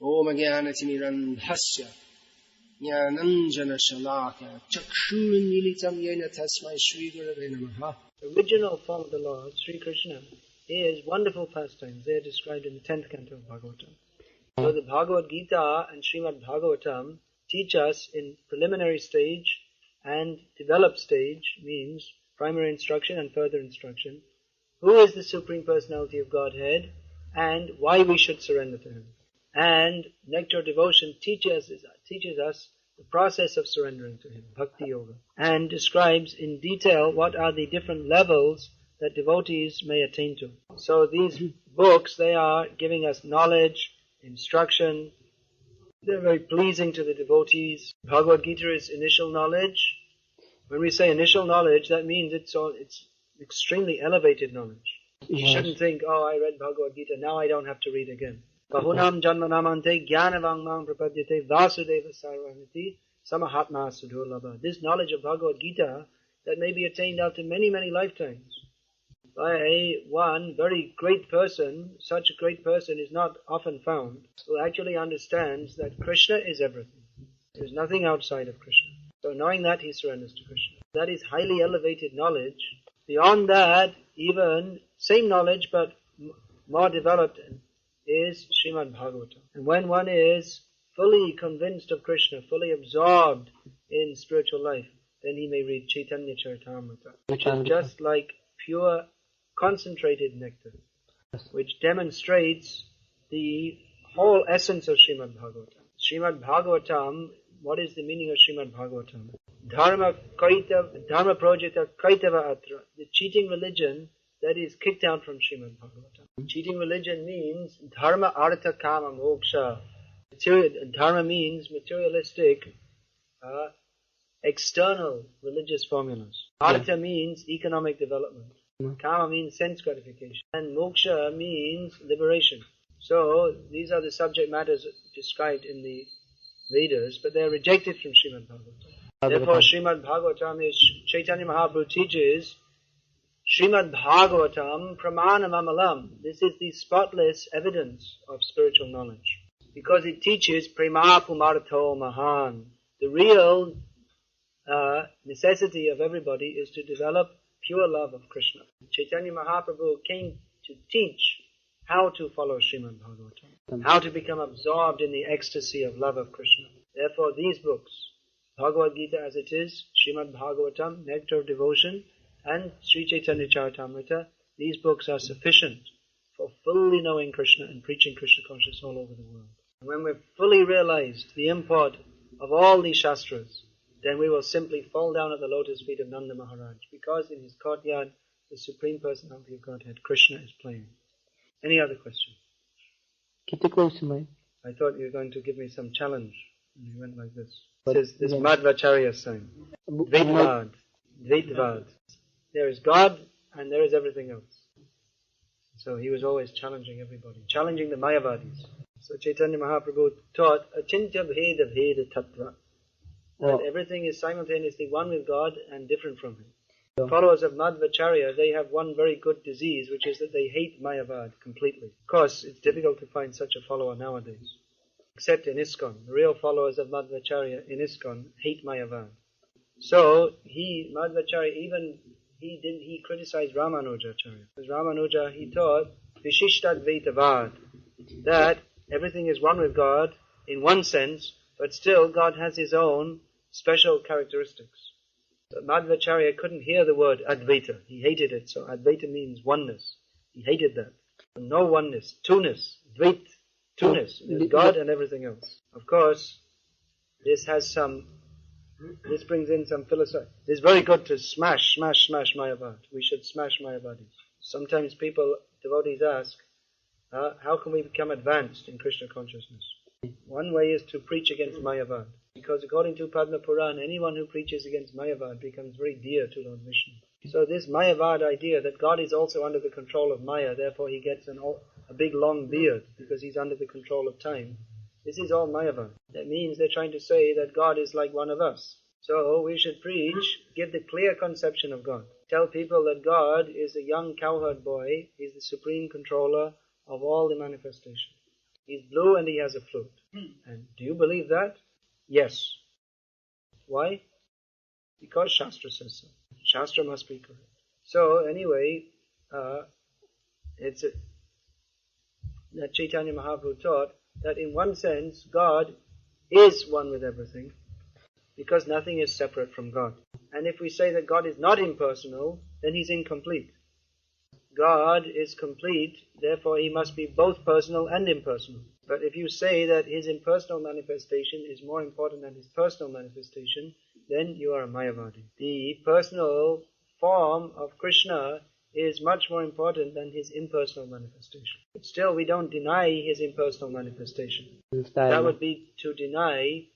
Om Jnanatimirandhasya Jnananjana Shalaka Chakshurunmilitam Yena Tasmai Shri Gurave Namaha. The original form of the Lord, Sri Krishna, is wonderful pastimes. They are described in the 10th canto of Bhagavatam. So the Bhagavad Gita and Srimad Bhagavatam teach us in preliminary stage and developed stage, means primary instruction and further instruction, who is the Supreme Personality of Godhead and why we should surrender to Him. And Nectar Devotion teaches us the process of surrendering to Him, Bhakti Yoga, and describes in detail what are the different levels that devotees may attain to. So these books, they are giving us knowledge, instruction. They're very pleasing to the devotees. Bhagavad Gita is initial knowledge. When we say initial knowledge, that means it's extremely elevated knowledge. You shouldn't think, oh, I read Bhagavad Gita, now I don't have to read again. Bahunam janmanamante jnanavangmang prapadyate vasudeva sarvamiti samahatma sudurlabha. This knowledge of Bhagavad Gita that may be attained after many, many lifetimes by one very great person. Such a great person is not often found, who actually understands that Krishna is everything. There is nothing outside of Krishna. So knowing that, he surrenders to Krishna. That is highly elevated knowledge. Beyond that, even same knowledge but more developed is Srimad Bhagavatam. And when one is fully convinced of Krishna, fully absorbed in spiritual life, then he may read Chaitanya Charitamrita, which is just like pure concentrated nectar, which demonstrates the whole essence of Srimad Bhagavatam. Srimad Bhagavatam, what is the meaning of Srimad Bhagavatam? Dharma projita kaitava atra. The cheating religion that is kicked out from Srimad Bhagavatam. Cheating religion means dharma artha kama moksha. Dharma means materialistic, external religious formulas. Artha means economic development. Kama means sense gratification. And moksha means liberation. So these are the subject matters described in the Vedas, but they are rejected from Srimad Bhagavatam. Therefore, Srimad Bhagavatam is, Chaitanya Mahaprabhu teaches, Srimad Bhagavatam pramanam amalam. This is the spotless evidence of spiritual knowledge. Because it teaches prema pumartho mahan. The real necessity of everybody is to develop pure love of Krishna. Chaitanya Mahaprabhu came to teach how to follow Srimad Bhagavatam, how to become absorbed in the ecstasy of love of Krishna. Therefore these books, Bhagavad Gita as it is, Srimad Bhagavatam, Nectar of Devotion, and Sri Chaitanya Charitamrita, these books are sufficient for fully knowing Krishna and preaching Krishna consciousness all over the world. And when we've fully realized the import of all these Shastras, then we will simply fall down at the lotus feet of Nanda Maharaj, because in his courtyard, the Supreme Personality of Godhead, Krishna, is playing. Any other question? Keep it close to me. I thought you were going to give me some challenge. And you went like this. This is Madhvacharya sign. Dvaitvad. Dvaitvad. There is God and there is everything else. So he was always challenging everybody, challenging the Mayavadis. So Chaitanya Mahaprabhu taught Achintya Bheda Bheda Tattva. That everything is simultaneously one with God and different from Him. The followers of Madhvacharya, they have one very good disease, which is that they hate Mayavad completely. Of course, it's difficult to find such a follower nowadays. Except in ISKCON. The real followers of Madhvacharya in ISKCON hate Mayavad. So, Madhvacharya, he criticized Ramanujacharya. Because Ramanuja, he taught Vishishtadvaitavad, that everything is one with God in one sense, but still God has His own special characteristics. So Madhvacharya couldn't hear the word Advaita. He hated it. So Advaita means oneness. He hated that. No oneness. Two-ness. Dvait. Two-ness. There's God and everything else. Of course, this brings in some philosophy. It's very good to smash Mayavad. We should smash Mayavadis. Sometimes devotees ask, how can we become advanced in Krishna consciousness? One way is to preach against Mayavad. Because according to Padma Puran, anyone who preaches against Mayavad becomes very dear to Lord Vishnu. So this Mayavad idea that God is also under the control of Maya, therefore he gets a big long beard because he's under the control of time, this is all Mayavad. That means they're trying to say that God is like one of us. So we should preach, give the clear conception of God. Tell people that God is a young cowherd boy, he's the supreme controller of all the manifestations. He's blue and he has a flute. And do you believe that? Yes. Why? Because Shastra says so. Shastra must be correct. So anyway, that Chaitanya Mahaprabhu taught that in one sense God is one with everything, because nothing is separate from God. And if we say that God is not impersonal, then he's incomplete. God is complete, therefore he must be both personal and impersonal. But if you say that his impersonal manifestation is more important than his personal manifestation, then you are a Mayavadi. The personal form of Krishna is much more important than his impersonal manifestation. But still, we don't deny his impersonal manifestation. That would be to deny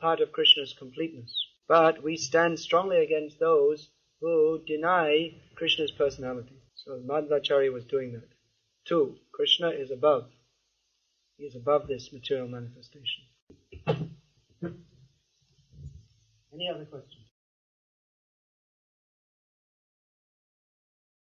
part of Krishna's completeness. But we stand strongly against those who deny Krishna's personality. So Madhvacharya was doing that. 2. Krishna is above. He is above this material manifestation. Any other questions?